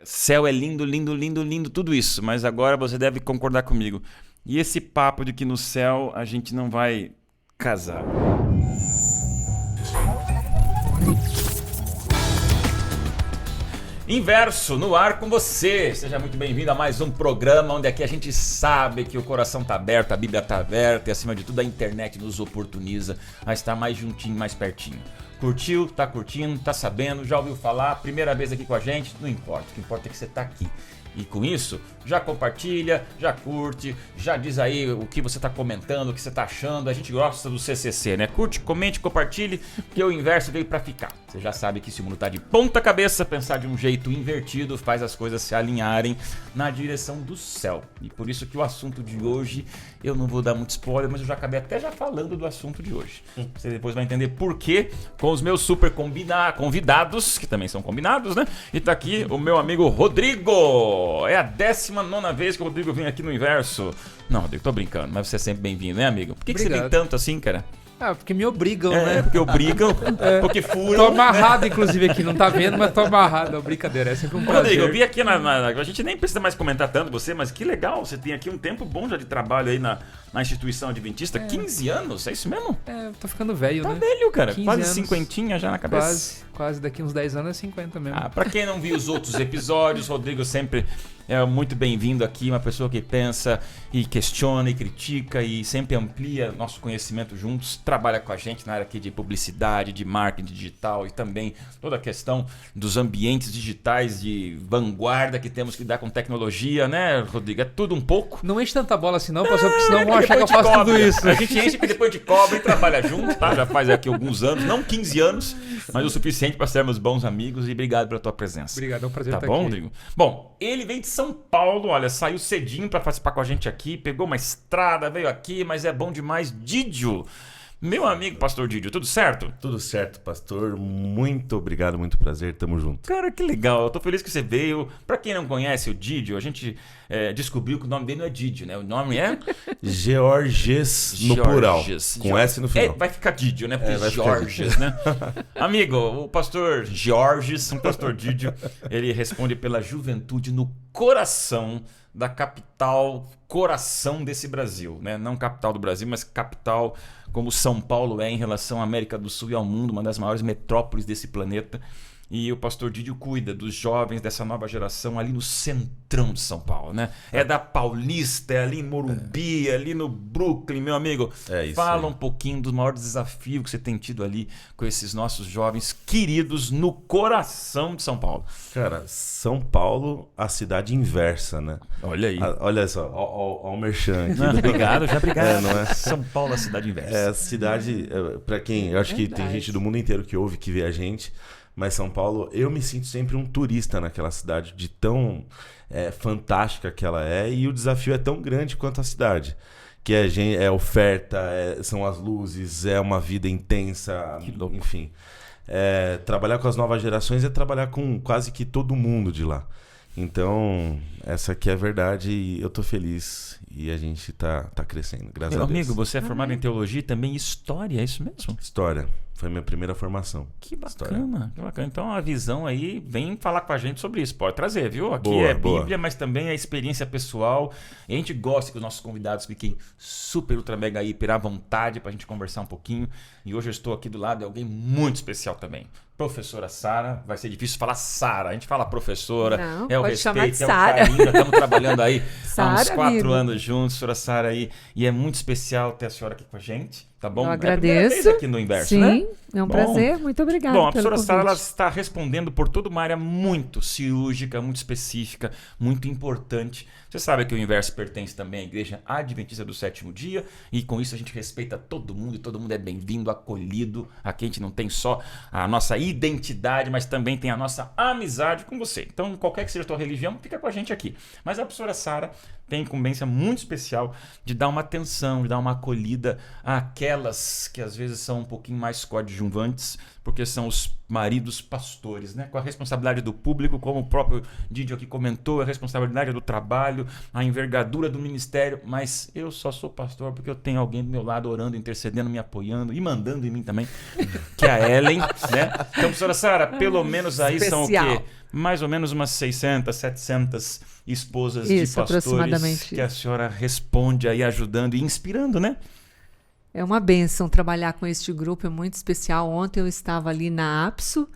Céu é lindo, lindo, lindo, lindo, tudo isso, mas agora você deve concordar comigo. E esse papo de que no céu a gente não vai casar? Inverso, no ar com você. Seja muito bem-vindo a mais um programa onde aqui a gente sabe que o coração tá aberto, a Bíblia tá aberta e acima de tudo a internet nos oportuniza a estar mais juntinho, mais pertinho. Curtiu? Tá curtindo? Tá sabendo? Já ouviu falar? Primeira vez aqui com a gente? Não importa, o que importa é que você tá aqui. E com isso, já compartilha, já curte, já diz aí o que você está comentando, o que você está achando. A gente gosta do CCC, né? Curte, comente, compartilhe, porque o inverso veio para ficar. Você já sabe que se o mundo está de ponta cabeça, pensar de um jeito invertido faz as coisas se alinharem na direção do céu. E por isso que o assunto de hoje, eu não vou dar muito spoiler, mas eu já acabei até já falando do assunto de hoje. Você depois vai entender por quê com os meus super convidados, que também são combinados, né? E tá aqui o meu amigo Rodrigo. É a 19ª vez que o Rodrigo vem aqui no Inverso. Não, Rodrigo, tô brincando, mas você é sempre bem-vindo, né, amigo? Por que você vem tanto assim, cara? Ah, porque me obrigam, né? Porque obrigam, porque furam. Tô amarrado, inclusive, aqui. Não tá vendo, mas tô amarrado. Não, brincadeira, é sempre um prazer. Rodrigo, eu vi aqui a gente nem precisa mais comentar tanto você, mas que legal, você tem aqui um tempo bom já de trabalho aí na instituição adventista. 15 anos, é isso mesmo? É, tô ficando velho, né? Tá velho, cara. 15 Quase anos. cinquentinha já na cabeça. Quase. Daqui uns 10 anos é 50 mesmo. Pra quem não viu os outros episódios, Rodrigo sempre é muito bem-vindo aqui, uma pessoa que pensa e questiona e critica e sempre amplia nosso conhecimento juntos, trabalha com a gente na área aqui de publicidade, de marketing digital e também toda a questão dos ambientes digitais de vanguarda que temos que dar com tecnologia, né, Rodrigo? É tudo um pouco. Não enche tanta bola assim não, pastor, porque senão vão achar que eu faço tudo isso. A gente enche que depois de cobra e trabalha junto, tá? Já faz aqui alguns anos, não 15 anos, mas o suficiente para sermos bons amigos e obrigado pela tua presença. Obrigado, é um prazer tá estar bom, aqui. Rodrigo? Bom, ele vem de São Paulo, olha, saiu cedinho para participar com a gente aqui, pegou uma estrada, veio aqui, mas é bom demais. Didio, meu amigo pastor Didio, tudo certo? Tudo certo, pastor. Muito obrigado, muito prazer, tamo junto. Cara, que legal, eu tô feliz que você veio. Pra quem não conhece o Didio, a gente descobriu que o nome dele não é Didio, né? O nome é... Georges no plural, com S no final. Vai ficar Didio, né? Porque vai ficar Georges, né? Amigo, o pastor Georges, o pastor Didio, ele responde pela juventude no coração da capital, coração desse Brasil, né? Não capital do Brasil, mas capital como São Paulo é em relação à América do Sul e ao mundo, uma das maiores metrópoles desse planeta. E o pastor Didio cuida dos jovens dessa nova geração ali no centrão de São Paulo, né? É da Paulista, é ali em Morumbi, ali no Brooklyn, meu amigo. É isso. Fala um pouquinho dos maiores desafios que você tem tido ali com esses nossos jovens queridos no coração de São Paulo. Cara, São Paulo, a cidade inversa, né? Olha aí. Olha só, ó o merchan aqui. Não, obrigado, já obrigado. Não é? São Paulo, a cidade inversa. É a cidade, pra quem, eu acho que tem gente do mundo inteiro que ouve, que vê a gente, mas São Paulo, eu me sinto sempre um turista naquela cidade, de tão fantástica que ela é, e o desafio é tão grande quanto a cidade. Que é oferta, são as luzes, é uma vida intensa, Que louco. enfim. Trabalhar com as novas gerações é trabalhar com quase que todo mundo de lá. Então, essa aqui é a verdade e eu tô feliz. E a gente tá crescendo, graças Meu a Deus. amigo, você é formado em teologia e também em história, é isso mesmo? História. Foi minha primeira formação. Que História. bacana, que bacana. Então a visão aí, vem falar com a gente sobre isso. Pode trazer, viu? Aqui Boa, é boa. Bíblia, mas também é experiência pessoal. E a gente gosta que os nossos convidados fiquem super, ultra, mega, hiper à vontade pra gente conversar um pouquinho. E hoje eu estou aqui do lado de alguém muito especial também. Professora Sara, vai ser difícil falar Sara. A gente fala professora, Não, é o pode chamar respeito, de é o Sara. carinho. Já estamos trabalhando aí há uns Sara, 4 amigo. anos juntos, professora Sara aí. E é muito especial ter a senhora aqui com a gente, tá bom? Eu É a primeira vez agradeço. aqui no Inverso, Sim, né? é um Bom. prazer. Muito obrigada Bom, a pelo professora Sara ela convite. está respondendo por toda uma área muito cirúrgica, muito específica, muito importante. Você sabe que o Inverso pertence também à Igreja Adventista do Sétimo Dia e com isso a gente respeita todo mundo e todo mundo é bem-vindo, acolhido. Aqui a gente não tem só a nossa identidade, mas também tem a nossa amizade com você. Então, qualquer que seja a tua religião, fica com a gente aqui. Mas a professora Sara tem incumbência muito especial de dar uma atenção, de dar uma acolhida àquelas que às vezes são um pouquinho mais coadjuvantes coadjuvantes, porque são os maridos pastores, né? Com a responsabilidade do público, como o próprio Didio aqui comentou, a responsabilidade do trabalho, a envergadura do ministério, mas eu só sou pastor porque eu tenho alguém do meu lado orando, intercedendo, me apoiando e mandando em mim também, que é a Ellen, né? Então, professora Sara, pelo menos aí são o quê? Mais ou menos umas 600, 700 esposas de pastores que a senhora responde aí, ajudando e inspirando, né? É uma bênção trabalhar com este grupo, é muito especial. Ontem eu estava ali na APSO,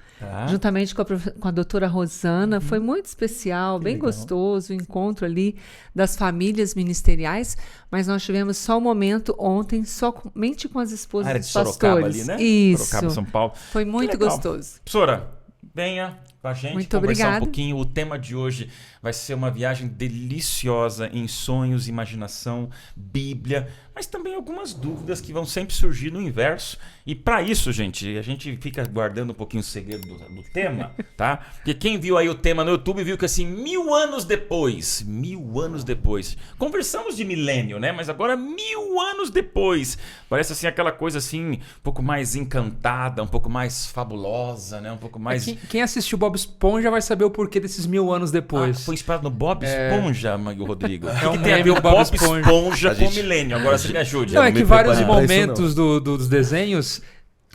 juntamente com a doutora Rosana. Foi muito especial, bem gostoso o encontro ali das famílias ministeriais. Mas nós tivemos só um momento ontem, somente com as esposas dos pastores. Sorocaba ali, né? Isso. Sorocaba, São Paulo. Foi muito gostoso. Professora, venha com a gente muito conversar obrigada. Um pouquinho. O tema de hoje vai ser uma viagem deliciosa em sonhos, imaginação, Bíblia, mas também algumas dúvidas que vão sempre surgir no inverso. E para isso, gente, a gente fica guardando um pouquinho o segredo do tema, tá? Porque quem viu aí o tema no YouTube viu que assim, 1000 anos depois, conversamos de milênio, né? Mas agora 1000 anos depois, parece assim aquela coisa assim, um pouco mais encantada, um pouco mais fabulosa, né? Um pouco mais... Quem assistiu Bob Esponja vai saber o porquê desses 1000 anos depois. Foi inspirado no Bob Esponja, Rodrigo. O que tem a ver o Bob Esponja com o milênio? Agora você me ajude. Não, é que vários momentos isso, dos desenhos,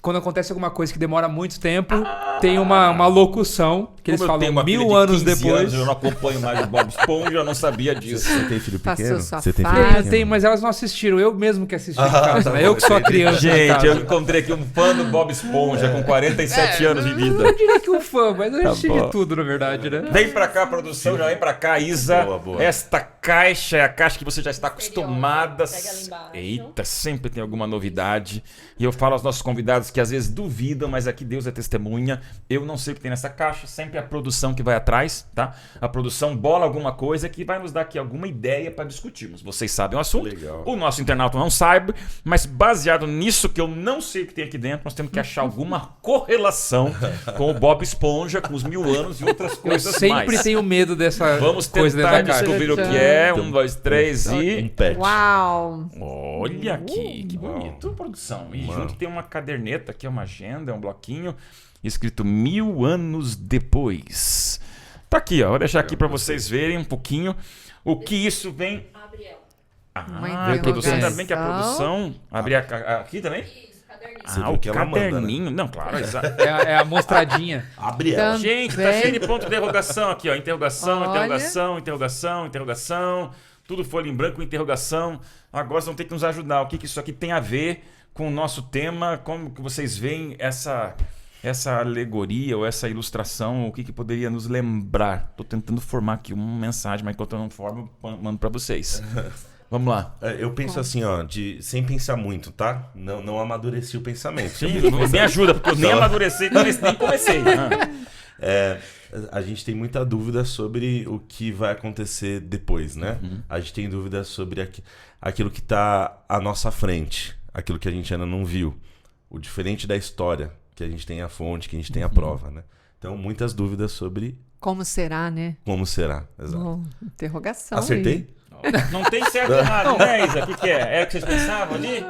quando acontece alguma coisa que demora muito tempo, tem uma locução que eles falam 1000 anos depois. Eu não acompanho mais o Bob Esponja, eu não sabia disso. Você tem filho pequeno? Você tem filho pequeno? Tem, mas elas não assistiram. Eu mesmo que assisti em casa, né? Eu que sou a criança. Gente, eu encontrei aqui um fã do Bob Esponja com 47 anos de vida. Eu diria que um fã, mas eu assisti bom. de tudo, na verdade, né? Vem pra cá, produção, já vem pra cá, Isa. Boa. Esta caixa é a caixa que você já está acostumada. Pega ali embaixo. Eita, sempre tem alguma novidade. E eu falo aos nossos convidados que às vezes duvidam, mas aqui Deus é testemunha. Eu não sei o que tem nessa caixa, sempre a produção que vai atrás, tá? A produção bola alguma coisa que vai nos dar aqui alguma ideia para discutirmos. Vocês sabem o assunto. Legal. O nosso internauta não sabe, mas baseado nisso que eu não sei o que tem aqui dentro, nós temos que achar alguma correlação com o Bob Esponja, com os 1000 anos e outras Eu coisas sempre mais. tenho medo dessa Vamos coisa dentro tentar da caixa. descobrir o que é. 1, 2, 3 Um e... pet. Uau! Olha aqui, que bonito, produção. E Mano. junto tem uma caderneta aqui, uma agenda, um bloquinho, escrito 1000 anos depois. Tá aqui, ó. Vou deixar aqui para vocês verem um pouquinho o que isso vem... Abre ela. Ah, a produção, ainda bem que a produção... Abrir aqui também? Isso, caderninho. Você Ah, viu o que ela manda, né? caderninho. Não, claro, exato. É a mostradinha. Abre ela. Então- Gente, tá Bem. cheio de ponto de interrogação aqui, ó. Interrogação, Olha. interrogação. Tudo folha em branco, interrogação. Agora vocês vão ter que nos ajudar. O que isso aqui tem a ver com o nosso tema? Como que vocês veem essa alegoria ou essa ilustração? O que poderia nos lembrar? Tô tentando formar aqui uma mensagem, mas enquanto eu não formo, eu mando para vocês. Vamos lá. Eu penso assim, ó, sem pensar muito, tá? Não amadureci o pensamento. Sim, me ajuda, porque eu nem amadureci, nem comecei. A gente tem muita dúvida sobre o que vai acontecer depois, né? A gente tem dúvida sobre aquilo que está à nossa frente, aquilo que a gente ainda não viu. O diferente da história, que a gente tem a fonte, que a gente tem a prova, né? Então, muitas dúvidas sobre Como será, né? como será. Exato. Bom, interrogação. Acertei? Não tem certo e errado, né, Isa? O que é? É o que vocês pensavam ali?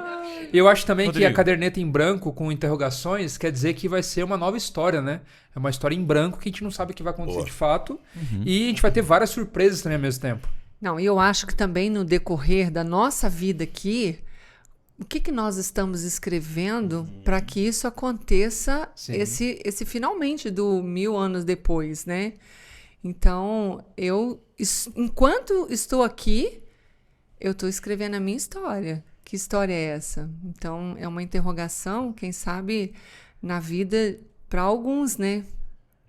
Eu acho também que Rodrigo. a caderneta em branco com interrogações quer dizer que vai ser uma nova história, né? É uma história em branco que a gente não sabe o que vai acontecer Boa. de fato. E a gente vai ter várias surpresas também ao mesmo tempo. Não, e eu acho que também no decorrer da nossa vida aqui, o que nós estamos escrevendo para que isso aconteça Sim. esse finalmente do 1000 anos depois, né? Então, enquanto estou aqui, eu estou escrevendo a minha história. Que história é essa? Então, é uma interrogação, quem sabe, na vida para alguns, né?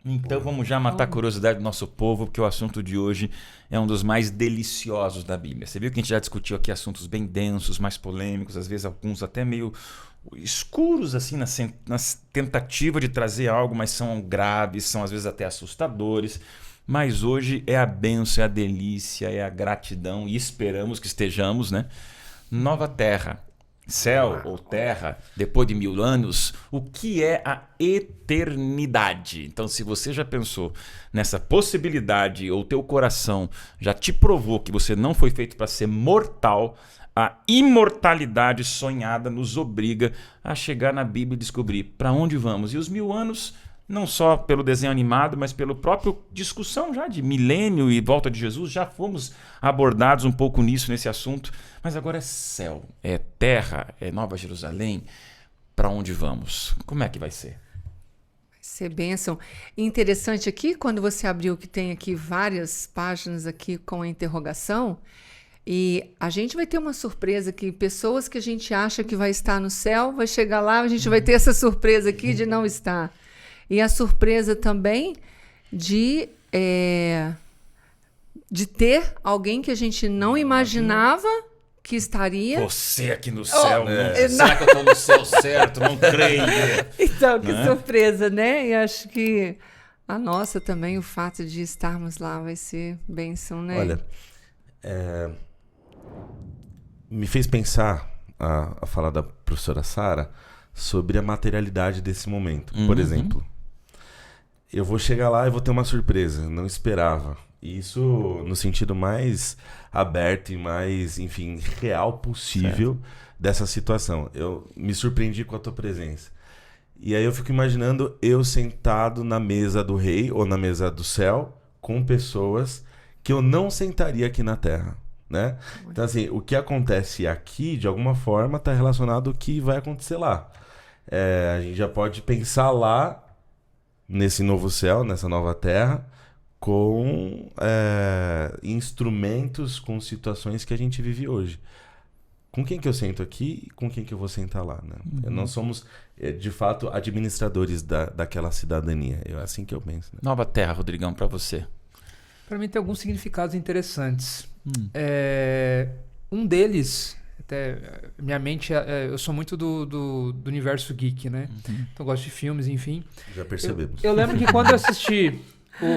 Então vamos já matar a curiosidade do nosso povo, porque o assunto de hoje é um dos mais deliciosos da Bíblia. Você viu que a gente já discutiu aqui assuntos bem densos, mais polêmicos, às vezes alguns até meio escuros, assim, na tentativa de trazer algo, mas são graves, são às vezes até assustadores. Mas hoje é a bênção, é a delícia, é a gratidão, e esperamos que estejamos, né? Nova terra, Céu ou terra, depois de 1000 anos, o que é a eternidade? Então, se você já pensou nessa possibilidade, ou teu coração já te provou que você não foi feito para ser mortal, a imortalidade sonhada nos obriga a chegar na Bíblia e descobrir para onde vamos. E os 1000 anos, não só pelo desenho animado, mas pela própria discussão já de milênio e volta de Jesus, já fomos abordados um pouco nesse assunto. Mas agora é céu, é terra, é Nova Jerusalém. Para onde vamos? Como é que vai ser? Vai ser bênção. Interessante aqui, quando você abriu, que tem aqui várias páginas aqui com a interrogação, e a gente vai ter uma surpresa que pessoas que a gente acha que vai estar no céu, vai chegar lá, a gente vai ter essa surpresa aqui de não estar. E a surpresa também de ter alguém que a gente não imaginava que estaria. Você aqui no céu, será que eu estou no céu certo? Não creio. Então, que surpresa, né? E acho que a nossa também, o fato de estarmos lá vai ser bênção, né? Olha, me fez pensar a fala da professora Sara sobre a materialidade desse momento. Por exemplo, eu vou chegar lá e vou ter uma surpresa, não esperava. E isso no sentido mais aberto e mais, enfim, real possível dessa situação. Eu me surpreendi com a tua presença. E aí eu fico imaginando eu sentado na mesa do rei ou na mesa do céu com pessoas que eu não sentaria aqui na terra, né? Então assim, o que acontece aqui, de alguma forma, está relacionado ao que vai acontecer lá. A gente já pode pensar lá, nesse novo céu, nessa nova terra, com instrumentos, com situações que a gente vive hoje. Com quem que eu sento aqui e com quem que eu vou sentar lá, né? Nós somos, de fato, administradores daquela cidadania. É assim que eu penso. Né? Nova terra, Rodrigão, para você. Para mim tem alguns significados interessantes. Um deles, até minha mente, eu sou muito do universo geek, né? Então eu gosto de filmes, enfim. Já percebemos. Eu lembro que quando eu assisti,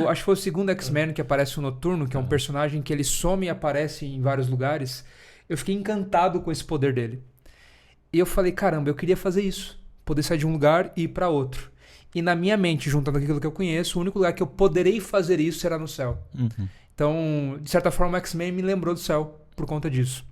acho que foi o segundo X-Men, que aparece o Noturno, que é um personagem que ele some e aparece em vários lugares, eu fiquei encantado com esse poder dele. E eu falei, caramba, eu queria fazer isso. Poder sair de um lugar e ir para outro. E na minha mente, juntando aquilo que eu conheço, o único lugar que eu poderei fazer isso será no céu. Então, de certa forma, o X-Men me lembrou do céu por conta disso.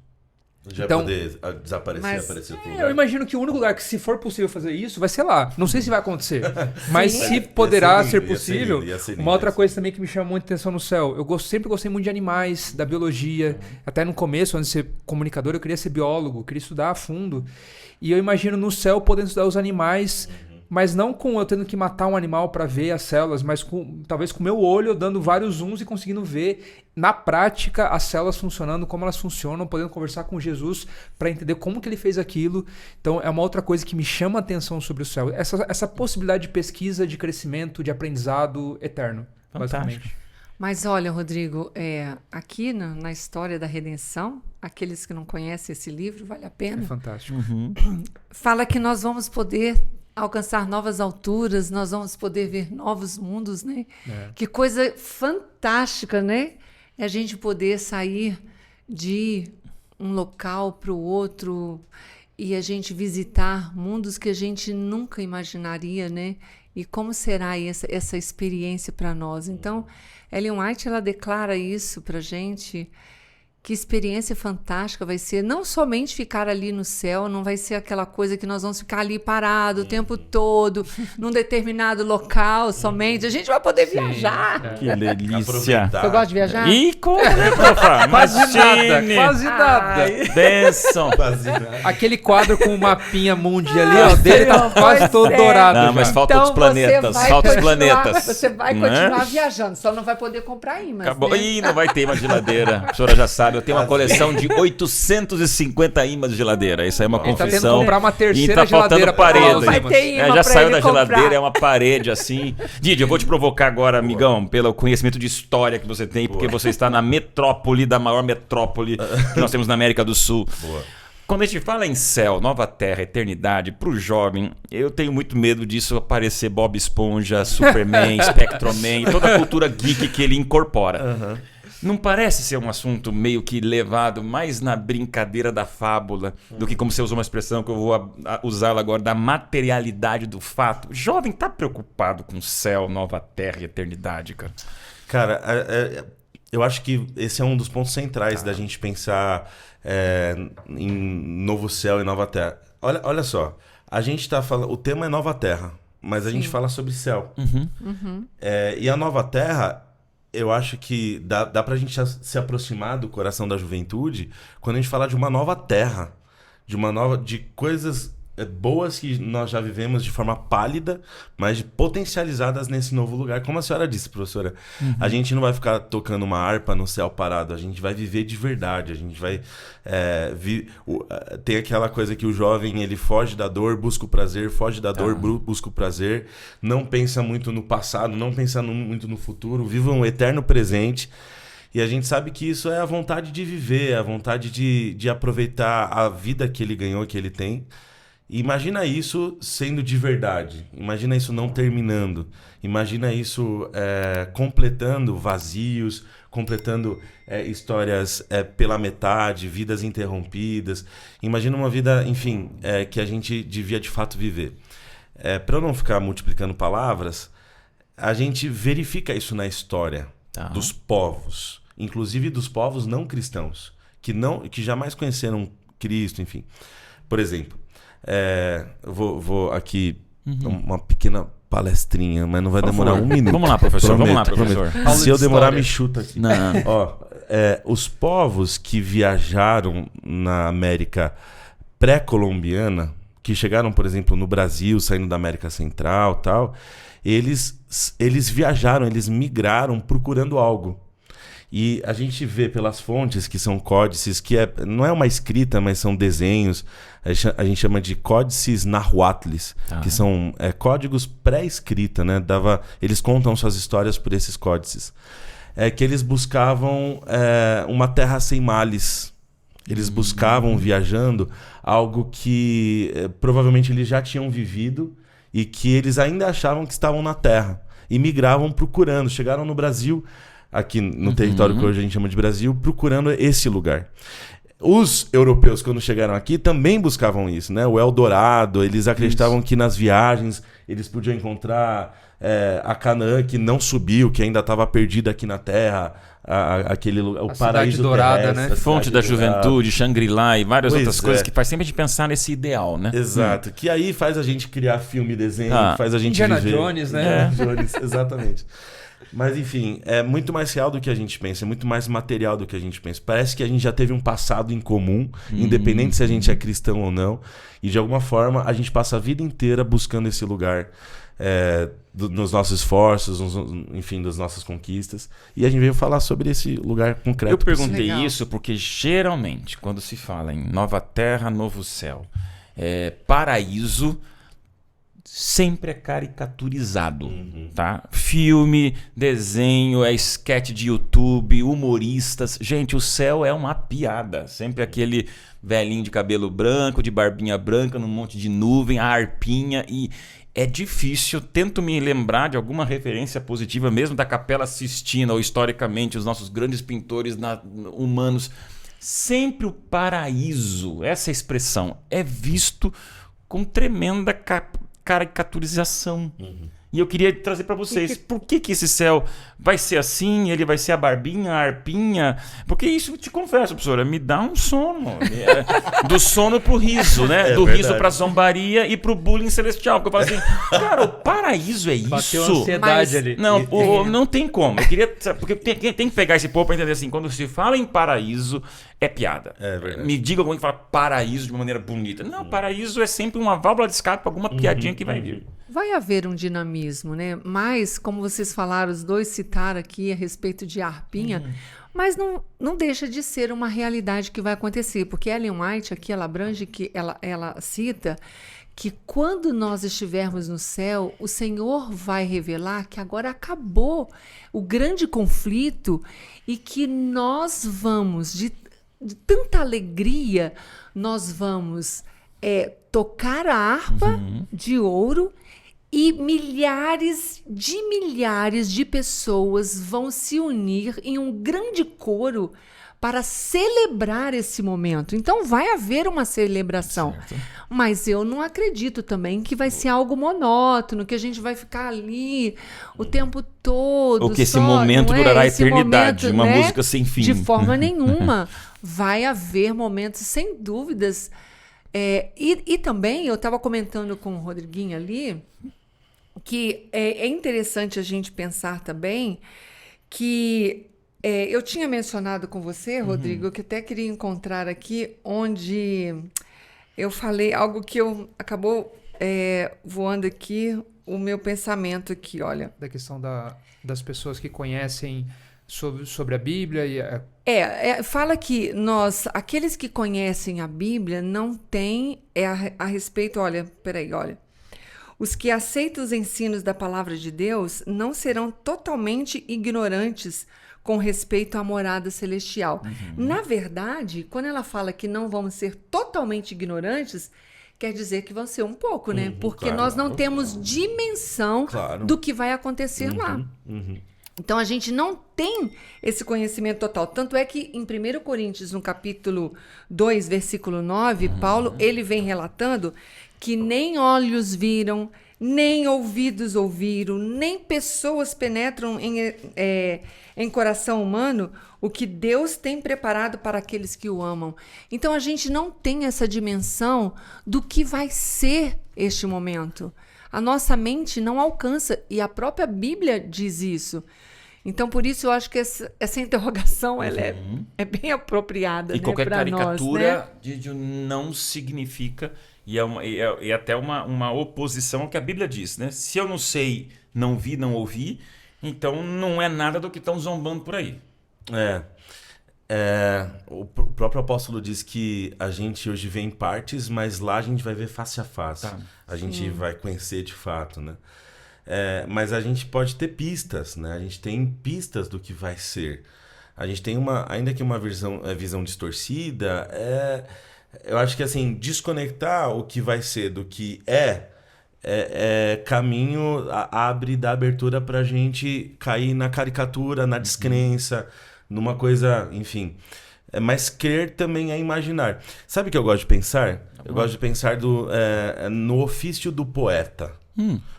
Já poder desaparecer e aparecer outro lugar. Eu imagino que o único lugar que, se for possível fazer isso, vai ser lá. Não sei se vai acontecer, mas se poderá ser possível. Uma outra coisa também que me chama muita atenção no céu, eu sempre gostei muito de animais, da biologia. Até no começo, antes de ser comunicador, eu queria ser biólogo, queria estudar a fundo. E eu imagino no céu podendo estudar os animais, mas não com eu tendo que matar um animal para ver as células, mas talvez com o meu olho, dando vários zooms e conseguindo ver na prática as células funcionando, como elas funcionam, podendo conversar com Jesus para entender como que ele fez aquilo. Então é uma outra coisa que me chama a atenção sobre o céu. Essa possibilidade de pesquisa, de crescimento, de aprendizado eterno. Basicamente. Mas olha, Rodrigo, aqui na história da redenção, aqueles que não conhecem esse livro, vale a pena. É fantástico. Fala que nós vamos poder alcançar novas alturas, nós vamos poder ver novos mundos, né? Que coisa fantástica, né? É a gente poder sair de um local para o outro e a gente visitar mundos que a gente nunca imaginaria, né? E como será essa experiência para nós? Então, Ellen White, ela declara isso para a gente. Que experiência fantástica vai ser, não somente ficar ali no céu, não vai ser aquela coisa que nós vamos ficar ali parado o tempo todo, num determinado local somente. A gente vai poder viajar. Que delícia. Você gosta de viajar? E como, né, profa? Quase nada. Benção. Aquele quadro com o mapinha mundi ali, dele tá quase todo dourado. Não, mas falta então, os planetas. Falta os planetas. Você vai continuar viajando, só não vai poder comprar ímãs. Acabou. Né? Ih, não vai ter uma geladeira. A senhora já sabe. Eu tenho uma coleção de 850 ímãs de geladeira. Isso aí é uma confissão. Tá tendo que comprar uma terceira e tá geladeira faltando parede. Vai ter imã já pra saiu ele da comprar. geladeira, é uma parede assim. Didi, eu vou te provocar agora, amigão, pelo conhecimento de história que você tem, porque você está na metrópole da maior metrópole que nós temos na América do Sul. Boa. Quando a gente fala em céu, nova terra, eternidade, pro jovem, eu tenho muito medo disso aparecer Bob Esponja, Superman, Spectroman, toda a cultura geek que ele incorpora. Não parece ser um assunto meio que levado mais na brincadeira da fábula do que, como você usou uma expressão que eu vou usá-la agora, da materialidade do fato? O jovem tá preocupado com céu, nova terra e eternidade, cara. Cara, eu acho que esse é um dos pontos centrais da gente pensar em novo céu e nova terra. Olha só, a gente tá falando, o tema é nova terra, mas a gente fala sobre céu. E a nova terra, eu acho que dá pra gente se aproximar do coração da juventude quando a gente fala de uma nova terra, de coisas boas que nós já vivemos de forma pálida, mas potencializadas nesse novo lugar. Como a senhora disse, professora, a gente não vai ficar tocando uma harpa no céu parado, a gente vai viver de verdade, a gente vai tem aquela coisa que o jovem, ele foge da dor, busca o prazer, foge da dor, busca o prazer, não pensa muito no passado, não pensa muito no futuro, vive um eterno presente. E a gente sabe que isso é a vontade de viver, a vontade de aproveitar a vida que ele ganhou, que ele tem. Imagina isso sendo de verdade. Imagina isso não terminando. Imagina isso completando vazios, completando histórias pela metade, vidas interrompidas. Imagina uma vida, enfim, que a gente devia de fato viver. Para eu não ficar multiplicando palavras, a gente verifica isso na história dos povos, inclusive dos povos não cristãos, que jamais conheceram Cristo, enfim. Por exemplo, eu vou aqui uma pequena palestrinha, mas não vai demorar um minuto. Vamos lá, professor. Se eu demorar, me chuta aqui. Não. Ó, os povos que viajaram na América pré-colombiana, que chegaram, por exemplo, no Brasil, saindo da América Central, tal, eles viajaram, eles migraram procurando algo. E a gente vê pelas fontes, que são códices, que não é uma escrita, mas são desenhos. A gente chama de códices nahuatlis, que são códigos pré-escrita, né? Eles contam suas histórias por esses códices. Que eles buscavam uma terra sem males. Eles buscavam, viajando, algo que provavelmente eles já tinham vivido e que eles ainda achavam que estavam na terra. E migravam procurando. Chegaram no Brasil, aqui no território que hoje a gente chama de Brasil, procurando esse lugar. Os europeus, quando chegaram aqui, também buscavam isso, né? O Eldorado, eles acreditavam que nas viagens eles podiam encontrar a Canaã, que não subiu, que ainda estava perdida aqui na Terra, aquele lugar, o paraíso dourada, terrestre, né? Fonte da juventude, Shangri-La e várias Pois outras coisas que faz sempre a gente pensar nesse ideal, né? Exato, que aí faz a gente criar filme, desenho, faz a gente Indiana viver. Jones, né? Indiana Jones, exatamente. Mas enfim, é muito mais real do que a gente pensa, é muito mais material do que a gente pensa. Parece que a gente já teve um passado em comum, independente se a gente é cristão ou não. E de alguma forma a gente passa a vida inteira buscando esse lugar nos nossos esforços, enfim, das nossas conquistas. E a gente veio falar sobre esse lugar concreto. Eu perguntei Legal. isso porque geralmente, quando se fala em nova terra, novo céu, paraíso sempre é caricaturizado, tá? Filme, desenho, sketch de YouTube, humoristas. Gente, o céu é uma piada. Sempre aquele velhinho de cabelo branco, de barbinha branca, num monte de nuvem, a harpinha. E é difícil, tento me lembrar de alguma referência positiva, mesmo da Capela Sistina, ou historicamente os nossos grandes pintores humanos. Sempre o paraíso, essa expressão, é visto com tremenda caricaturização. E eu queria trazer para vocês, por que esse céu vai ser assim, ele vai ser a barbinha, a harpinha? Porque isso, te confesso, professora, me dá um sono. Do sono pro riso, né? Do riso pra zombaria e pro bullying celestial. Porque eu falo assim, cara, o paraíso é isso? Bateu a ansiedade ali. Não, não tem como. Eu queria, porque tem que pegar esse povo pra entender assim, quando se fala em paraíso, é piada. É verdade. Me diga alguém que fala paraíso de uma maneira bonita. Não, paraíso é sempre uma válvula de escape pra alguma piadinha que vai vir. Vai haver um dinamismo, né? Mas, como vocês falaram, os dois citaram aqui a respeito de harpinha, mas não deixa de ser uma realidade que vai acontecer, porque Ellen White aqui, ela abrange, que ela cita que quando nós estivermos no céu, o Senhor vai revelar que agora acabou o grande conflito e que nós vamos, de tanta alegria, nós vamos tocar a harpa de ouro E milhares de pessoas vão se unir em um grande coro para celebrar esse momento. Então vai haver uma celebração. Certo. Mas eu não acredito também que vai ser algo monótono, que a gente vai ficar ali o tempo todo. Ou que esse momento durará a eternidade, uma música sem fim. De forma nenhuma. Vai haver momentos, sem dúvidas. E também, eu estava comentando com o Rodriguinho ali, que é interessante a gente pensar também que eu tinha mencionado com você, Rodrigo, que até queria encontrar aqui, onde eu falei algo que acabou voando aqui, o meu pensamento aqui, olha. Da questão das pessoas que conhecem sobre a Bíblia e fala que aqueles que conhecem a Bíblia não têm a respeito, olha. Os que aceitam os ensinos da palavra de Deus não serão totalmente ignorantes com respeito à morada celestial. Na verdade, quando ela fala que não vamos ser totalmente ignorantes, quer dizer que vão ser um pouco, né? Porque nós não temos dimensão do que vai acontecer lá. Então, a gente não tem esse conhecimento total. Tanto é que em 1 Coríntios, no capítulo 2, versículo 9, Paulo, ele vem relatando que nem olhos viram, nem ouvidos ouviram, nem pessoas penetram em coração humano o que Deus tem preparado para aqueles que o amam. Então, a gente não tem essa dimensão do que vai ser este momento. A nossa mente não alcança, e a própria Bíblia diz isso. Então, por isso, eu acho que essa interrogação ela é bem apropriada. E qualquer nós, caricatura né? de não significa, e é até uma oposição ao que a Bíblia diz, né? Se eu não sei, não vi, não ouvi, então não é nada do que estão zombando por aí. O próprio apóstolo diz que a gente hoje vê em partes, mas lá a gente vai ver face a face. Tá. A gente vai conhecer de fato, né? Mas a gente pode ter pistas, né? A gente tem pistas do que vai ser. A gente tem ainda que uma visão distorcida, eu acho que assim, desconectar o que vai ser do que caminho, dá abertura pra gente cair na caricatura, na descrença, numa coisa, enfim. Mas crer também é imaginar. Sabe o que eu gosto de pensar? Eu gosto de pensar no ofício do poeta.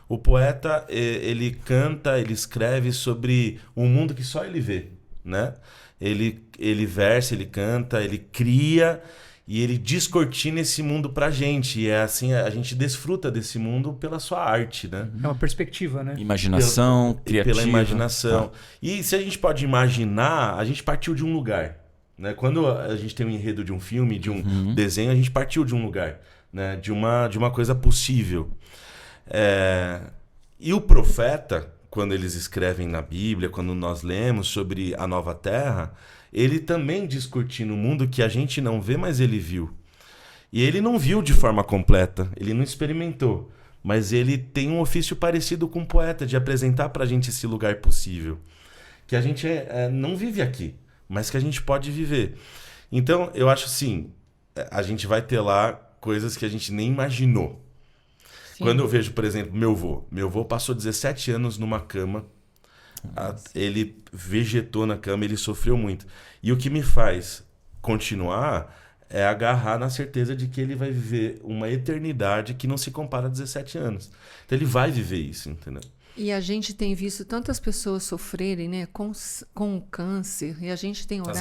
O poeta, ele canta, ele escreve sobre um mundo que só ele vê, né? Ele versa, ele canta, ele cria e ele descortina esse mundo pra gente. E é assim, a gente desfruta desse mundo pela sua arte, né? é uma perspectiva, né? Imaginação, criativa. Pela imaginação. E se a gente pode imaginar, a gente partiu de um lugar, né? Quando a gente tem um enredo de um filme, de um desenho, a gente partiu de um lugar, né? De uma coisa possível. E o profeta, quando eles escrevem na Bíblia, quando nós lemos sobre a nova terra, ele também descortina o mundo que a gente não vê, mas ele viu. E ele não viu de forma completa, ele não experimentou, mas ele tem um ofício parecido com o poeta, de apresentar pra gente esse lugar possível, que a gente não vive aqui, mas que a gente pode viver. Então, eu acho assim, a gente vai ter lá coisas que a gente nem imaginou. Sim. Quando eu vejo, por exemplo, meu avô passou 17 anos numa cama, ele vegetou na cama, ele sofreu muito. E o que me faz continuar é agarrar na certeza de que ele vai viver uma eternidade que não se compara a 17 anos. Então ele vai viver isso, entendeu? E a gente tem visto tantas pessoas sofrerem, né, com câncer, e a gente tem orado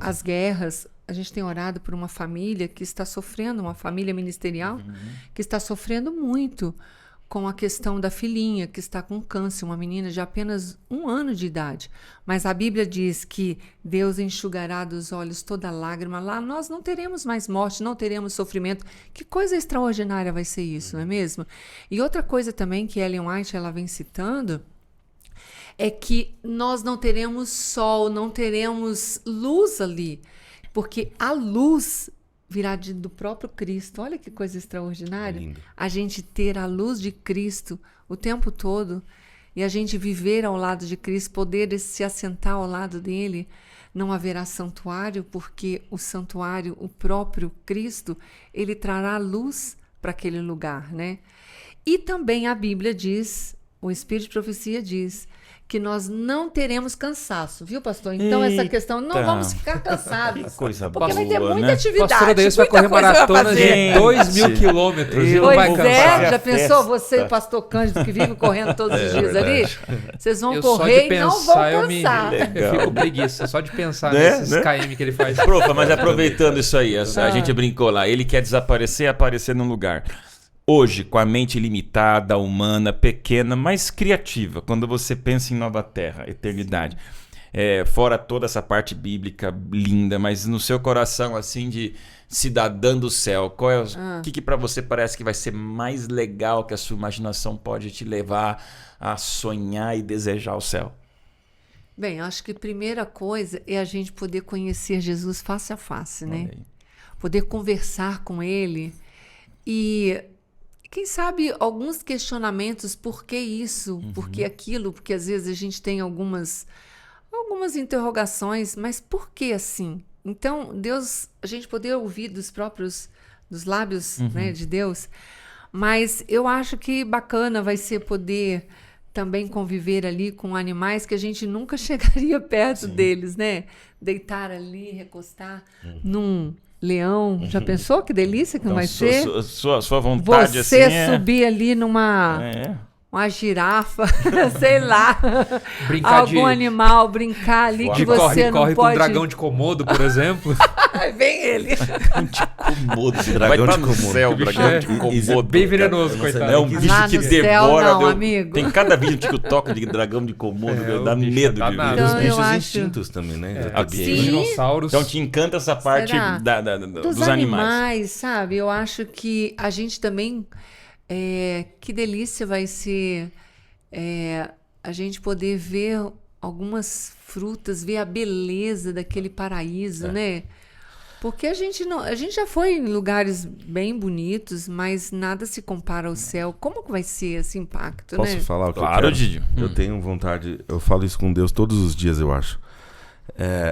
as guerras. A gente tem orado por uma família que está sofrendo, uma família ministerial, que está sofrendo muito com a questão da filhinha que está com câncer, uma menina de apenas 1 ano de idade. Mas a Bíblia diz que Deus enxugará dos olhos toda lágrima. Lá nós não teremos mais morte, não teremos sofrimento. Que coisa extraordinária vai ser isso, não é mesmo? E outra coisa também que Ellen White ela vem citando é que nós não teremos sol, não teremos luz ali, porque a luz virá do próprio Cristo. Olha que coisa extraordinária. Lindo. A gente ter a luz de Cristo o tempo todo e a gente viver ao lado de Cristo, poder se assentar ao lado dele. Não haverá santuário, porque o santuário, o próprio Cristo, ele trará luz para aquele lugar, né? E também a Bíblia diz, o Espírito de Profecia diz, que nós não teremos cansaço, viu, pastor? Então, essa questão, não vamos ficar cansados. Coisa porque boa, vai ter muita né? atividade. Pastora Deus vai correr maratona de 2.000 quilômetros e não vai Pois cansar. já pensou? Você e o pastor Cândido, que vive correndo todos os dias ali, vocês vão correr e não vão cansar. Eu fico preguiça, só de pensar Né? nesses KM que ele faz. Profa, mas aproveitando isso aí, a gente brincou lá, ele quer desaparecer e aparecer num lugar. Hoje, com a mente limitada, humana, pequena, mas criativa, quando você pensa em nova terra, eternidade, fora toda essa parte bíblica linda, mas no seu coração, assim, de cidadã do céu, qual é o que para você parece que vai ser mais legal que a sua imaginação pode te levar a sonhar e desejar o céu? Bem, eu acho que a primeira coisa é a gente poder conhecer Jesus face a face, né? Poder conversar com ele e... quem sabe alguns questionamentos, por que isso, por que aquilo, porque às vezes a gente tem algumas interrogações, mas por que assim? Então, Deus, a gente poder ouvir dos lábios, né, de Deus, mas eu acho que bacana vai ser poder também conviver ali com animais que a gente nunca chegaria perto deles, né? Deitar ali, recostar num leão, já pensou que delícia que Então, vai ser? Sua vontade Você assim subir ali numa uma girafa, sei lá, Brincar algum animal, brincar ali que você não corre pode... com um dragão de Komodo, por exemplo. Vem ele. Komodo, dragão vai de Komodo. céu, dragão de Komodo. Bem venenoso, coitado. É um bicho Lá que no céu, devora. não, amigo. Tem cada vídeo que eu toco de dragão de Komodo, dá bicho medo de danado. ver. Os Então, eu bichos acho- extintos também, né? Ok. Sim. Dinossauros. Então te encanta essa parte Será? dos animais. animais, sabe? Eu acho que a gente também... que delícia vai ser a gente poder ver algumas frutas, ver a beleza daquele paraíso, né? Porque a gente já foi em lugares bem bonitos, mas nada se compara ao céu. Como que vai ser esse impacto, Posso né? falar o que eu Claro, quero? Didio. Eu tenho vontade, eu falo isso com Deus todos os dias, eu acho.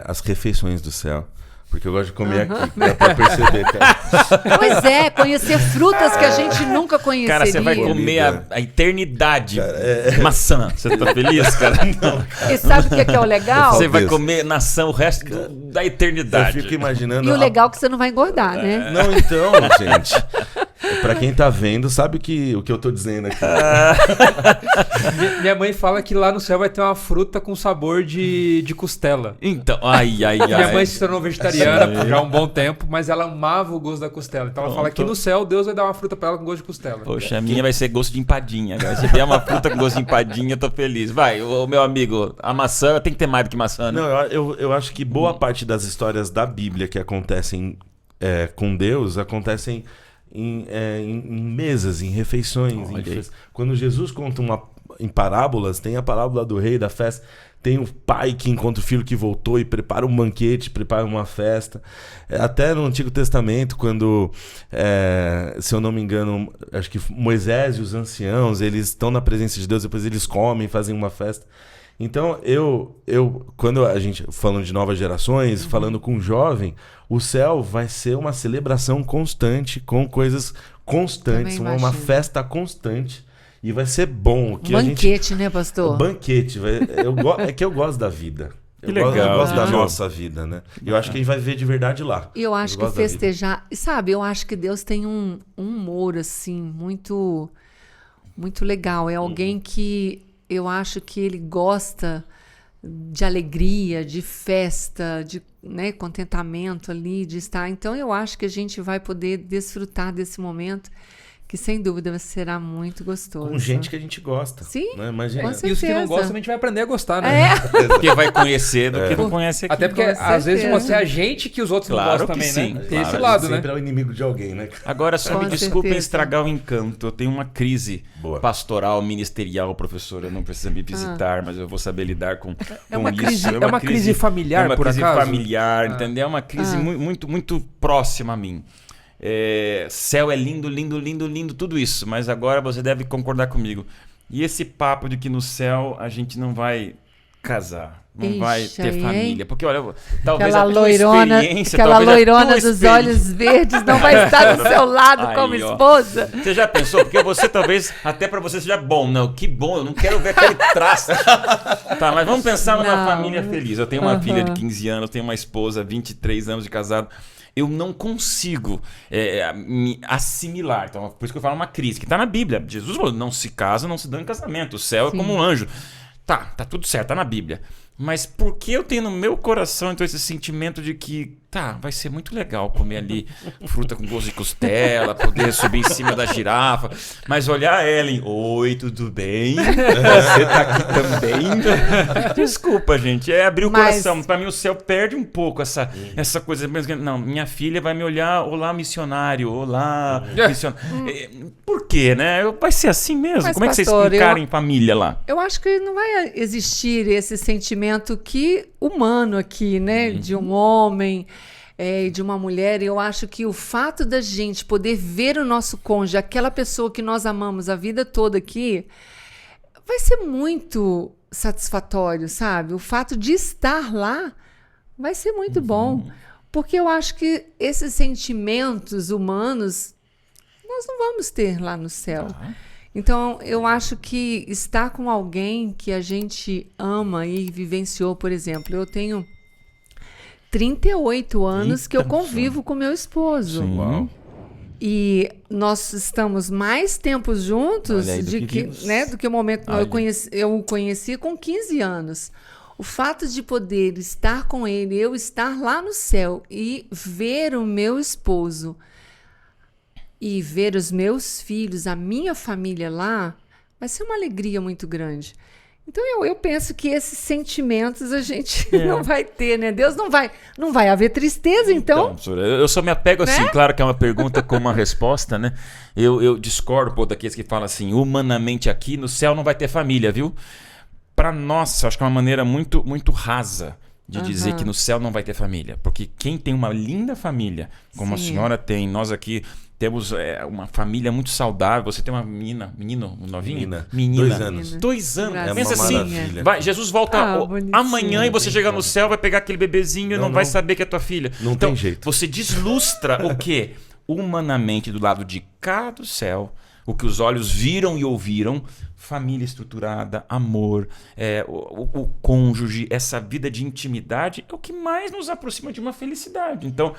As refeições do céu. Porque eu gosto de comer aqui, dá pra perceber, cara. Pois é, conhecer frutas que a gente nunca conheceria. Cara, você vai comer a eternidade. Maçã. Você tá feliz, cara? Não. E sabe o que é o legal? Você vai Deus. comer maçã o resto da eternidade. Eu fico imaginando... E o legal é que você não vai engordar, né? Não, então, gente. Pra quem tá vendo, sabe o que eu tô dizendo aqui. Minha mãe fala que lá no céu vai ter uma fruta com sabor de costela. Então, ai. Minha mãe se tornou vegetariana já há um bom tempo, mas ela amava o gosto da costela. Então ela fala que no céu Deus vai dar uma fruta pra ela com gosto de costela. Poxa, a minha vai ser gosto de empadinha. Agora, se vier uma fruta com gosto de empadinha, eu tô feliz. Vai, o meu amigo, a maçã tem que ter mais do que maçã, né? Não, eu acho que boa parte das histórias da Bíblia que acontecem com Deus acontecem em mesas, em refeições. Quando Jesus conta em parábolas, tem a parábola do rei, da festa, tem o pai que encontra o filho que voltou e prepara um banquete, prepara uma festa. Até no Antigo Testamento, quando, se eu não me engano, acho que Moisés e os anciãos, eles estão na presença de Deus, depois eles comem, fazem uma festa. Então, quando a gente, falando de novas gerações, falando com um jovem, o céu vai ser uma celebração constante, com coisas constantes, uma festa constante. E vai ser bom. Que Banquete, né, pastor? Banquete. É que eu gosto da vida. Eu gosto da nossa vida, né? E eu acho que a gente vai ver de verdade lá. E eu acho que festejar... Sabe, eu acho que Deus tem um humor, assim, muito, muito legal. É alguém que... Eu acho que ele gosta de alegria, de festa, de contentamento ali, de estar. Então, eu acho que a gente vai poder desfrutar desse momento, que sem dúvida será muito gostoso. Com gente que a gente gosta. Sim, né? Imagina. com certeza. E os que não gostam, a gente vai aprender a gostar, né? Porque vai conhecer do que não conhece aqui. Até porque, às vezes, pode ser a gente que os outros não gostam que também, sim, né? claro. Tem esse lado, né? Sempre é o inimigo de alguém, né? Agora, só Com me desculpem certeza. estragar o encanto. Eu tenho uma crise pastoral, ministerial, professor. Eu não preciso me visitar, mas eu vou saber lidar com uma isso. crise, é uma crise familiar, por acaso? É uma crise familiar, entendeu? É uma crise muito, muito próxima a mim. Céu é lindo, lindo, lindo, lindo, tudo isso. Mas agora você deve concordar comigo. E esse papo de que no céu a gente não vai casar. não vai ter família. Porque, olha, talvez aquela a tua loirona, experiência... aquela talvez loirona a tua dos olhos verdes não vai estar do seu lado Aí, como ó. esposa. Você já pensou? Porque você talvez, até pra você seja bom. Não, que bom, eu não quero ver aquele traço. Tá, mas vamos pensar numa Não. família feliz. Eu tenho uma filha de 15 anos, tenho uma esposa, 23 anos de casado. Eu não consigo me assimilar. Então, por isso que eu falo uma crise, que está na Bíblia. Jesus falou, não se casa, não se dá em casamento. O céu é como um anjo. Tá tudo certo, tá na Bíblia. Mas por que eu tenho no meu coração então esse sentimento de que vai ser muito legal comer ali fruta com gosto de costela, poder subir em cima da girafa, mas olhar a Ellen, oi, tudo bem? Você tá aqui também? Desculpa, gente, abrir o coração. Para mim o céu perde um pouco essa coisa. Não, minha filha vai me olhar, olá missionário, olá missionário. Por quê, né? Vai ser assim mesmo? Mas, como é que pastor, vocês encaram em família lá? Eu acho que não vai existir esse sentimento humano aqui, né? De um homem e de uma mulher. Eu acho que o fato da gente poder ver o nosso cônjuge, aquela pessoa que nós amamos a vida toda aqui, vai ser muito satisfatório, sabe? O fato de estar lá vai ser muito bom. Porque eu acho que esses sentimentos humanos nós não vamos ter lá no céu. Então, eu acho que estar com alguém que a gente ama e vivenciou, por exemplo, eu tenho 38 anos que eu convivo com meu esposo. Sim. E nós estamos mais tempo juntos do que o momento que eu o conheci com 15 anos. O fato de poder estar com ele, eu estar lá no céu e ver o meu esposo e ver os meus filhos, a minha família lá, vai ser uma alegria muito grande. Então eu penso que esses sentimentos a gente não vai ter, né? Deus não vai haver tristeza, então. Eu só me apego assim, claro que é uma pergunta com uma resposta, né? Eu discordo, daqueles que falam assim, humanamente aqui no céu não vai ter família, viu? Para nós, acho que é uma maneira muito, muito rasa de dizer que no céu não vai ter família. Porque quem tem uma linda família, como a senhora tem, nós aqui temos uma família muito saudável. Você tem uma menino novinho? Menina. 2 anos. 2 anos. É Pensa uma assim, maravilha. Jesus volta amanhã e você chegar no céu, vai pegar aquele bebezinho e não vai saber que é tua filha. Não então, tem jeito. Você deslustra o quê? Humanamente, do lado de cá do céu, o que os olhos viram e ouviram, família estruturada, amor, o cônjuge, essa vida de intimidade é o que mais nos aproxima de uma felicidade. Então,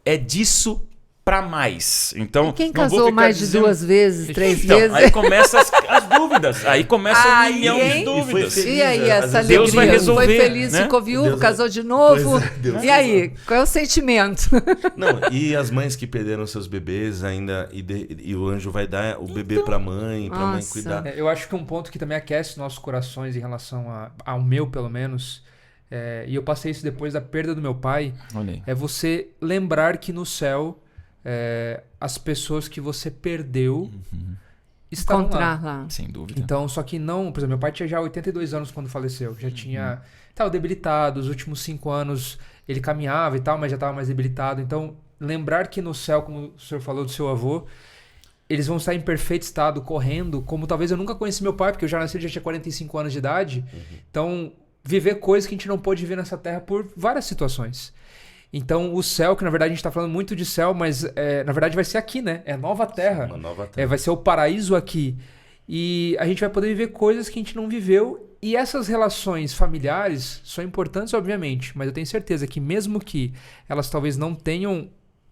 é disso para mais. Então, e quem casou mais de 2 vezes, 3 vezes? Aí começam as dúvidas. Aí começa 1 milhão de dúvidas. E aí, essa alegria? Deus vai resolver, foi feliz, né? ficou viúvo, casou de novo. E aí, qual é o sentimento? Não, e as mães que perderam seus bebês ainda, e o anjo vai dar o bebê pra mãe cuidar. Eu acho que um ponto que também aquece nossos corações em relação ao meu, pelo menos, e eu passei isso depois da perda do meu pai, é você lembrar que no céu as pessoas que você perdeu estavam lá. Sem dúvida. Então, só que não... Por exemplo, meu pai tinha já 82 anos quando faleceu. Já tinha... Estava debilitado. Os últimos 5 anos ele caminhava e tal, mas já estava mais debilitado. Então, lembrar que no céu, como o senhor falou do seu avô, eles vão estar em perfeito estado, correndo, como talvez eu nunca conheci meu pai, porque eu já nasci, ele já tinha 45 anos de idade. Então, viver coisas que a gente não pôde viver nessa terra por várias situações. Então, o céu, que na verdade a gente está falando muito de céu, mas na verdade vai ser aqui, né? É a nova terra. Uma nova terra. Vai ser o paraíso aqui. E a gente vai poder viver coisas que a gente não viveu. E essas relações familiares são importantes, obviamente. Mas eu tenho certeza que mesmo que elas talvez não tenham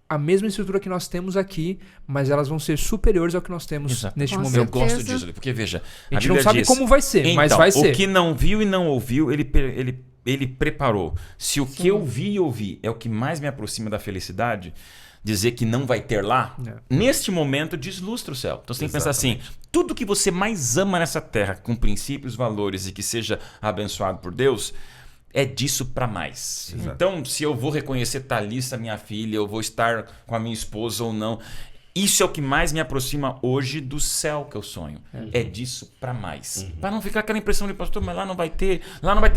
a mesma estrutura que nós temos aqui, mas elas vão ser superiores ao que nós temos neste momento. Eu gosto disso, porque veja, a gente não sabe como vai ser, mas vai ser. O que não viu e não ouviu, ele preparou. Se o que eu vi e ouvi é o que mais me aproxima da felicidade, dizer que não vai ter lá, neste momento deslustra o céu. Então você tem que pensar assim, tudo que você mais ama nessa terra, com princípios, valores e que seja abençoado por Deus, é disso para mais. Então, se eu vou reconhecer Thalissa, minha filha, eu vou estar com a minha esposa ou não, Isso é o que mais me aproxima hoje do céu que eu sonho. É disso pra mais. Pra não ficar aquela impressão de, pastor, mas lá não vai ter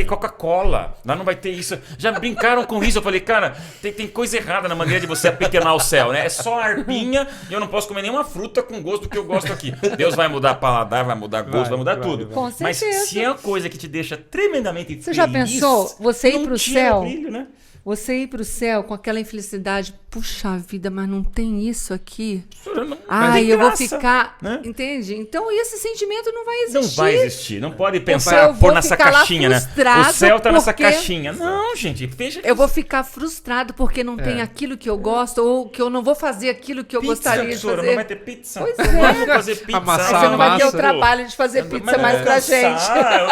Coca-Cola, lá não vai ter isso. Já brincaram com isso, eu falei, cara, tem coisa errada na maneira de você apequenar o céu, né? É só arpinha e eu não posso comer nenhuma fruta com gosto do que eu gosto aqui. Deus vai mudar paladar, vai mudar gosto, vai mudar tudo. Com Mas certeza. se é uma coisa que te deixa tremendamente feliz... Você já pensou você ir não pro tira céu? brilho, né? Você ir pro céu com aquela infelicidade, puxa vida, mas não tem isso aqui. Não Ai, tem eu vou graça, ficar. né? Entende? Então esse sentimento não vai Não existir. vai existir. Não pode eu pensar, vou pôr nessa ficar lá caixinha, né? O frustrado céu tá nessa porque- caixinha. Não, gente, fecha. Eu vou ficar frustrado porque não tem aquilo que eu gosto ou que eu não vou fazer aquilo que eu gostaria de professora, fazer. não vai ter pizza. Pois Eu é. vou fazer pizza. Amassar Aí você não vai ter o massa. trabalho de fazer pizza mais pra gente.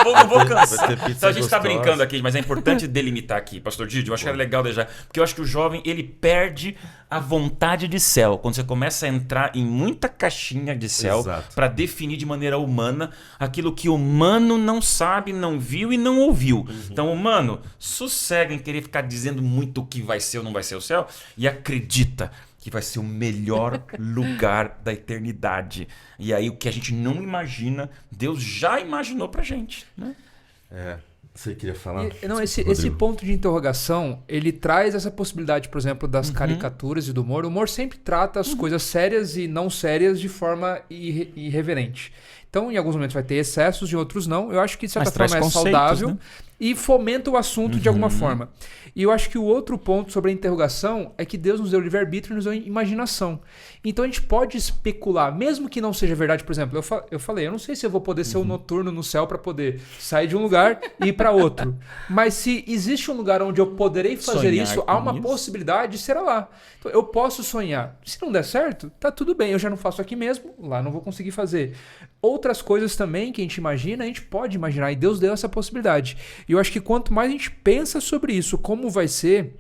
Eu não vou cansar. Vai ter pizza Então a gente tá gostosa. brincando aqui, mas é importante delimitar aqui, pastor Didi. Eu acho que era legal deixar. Porque eu acho que o jovem, ele perde a vontade de céu. Quando você começa a entrar em muita caixinha de céu Exato. para definir de maneira humana aquilo que o humano não sabe, não viu e não ouviu. Então, humano, sossega em querer ficar dizendo muito o que vai ser ou não vai ser o céu e acredita que vai ser o melhor lugar da eternidade. E aí o que a gente não imagina, Deus já imaginou pra gente, né? Você queria falar? Esse Rodrigo? ponto de interrogação, ele traz essa possibilidade, por exemplo, das caricaturas e do humor. O humor sempre trata as coisas sérias e não sérias de forma irreverente. Então, em alguns momentos vai ter excessos, em outros não. Eu acho que, de certa Mas traz forma, é conceitos, saudável né? e fomenta o assunto de alguma forma. E eu acho que o outro ponto sobre a interrogação é que Deus nos deu livre-arbítrio e nos deu imaginação. Então, a gente pode especular, mesmo que não seja verdade. Por exemplo, eu falei, eu não sei se eu vou poder ser um noturno no céu para poder sair de um lugar e ir para outro. Mas se existe um lugar onde eu poderei fazer Sonhar isso, com há uma isso. possibilidade, será lá. Então, eu posso sonhar. Se não der certo, tá tudo bem. Eu já não faço aqui mesmo, lá não vou conseguir fazer. Outras coisas também que a gente imagina, a gente pode imaginar. E Deus deu essa possibilidade. E eu acho que quanto mais a gente pensa sobre isso, como vai ser,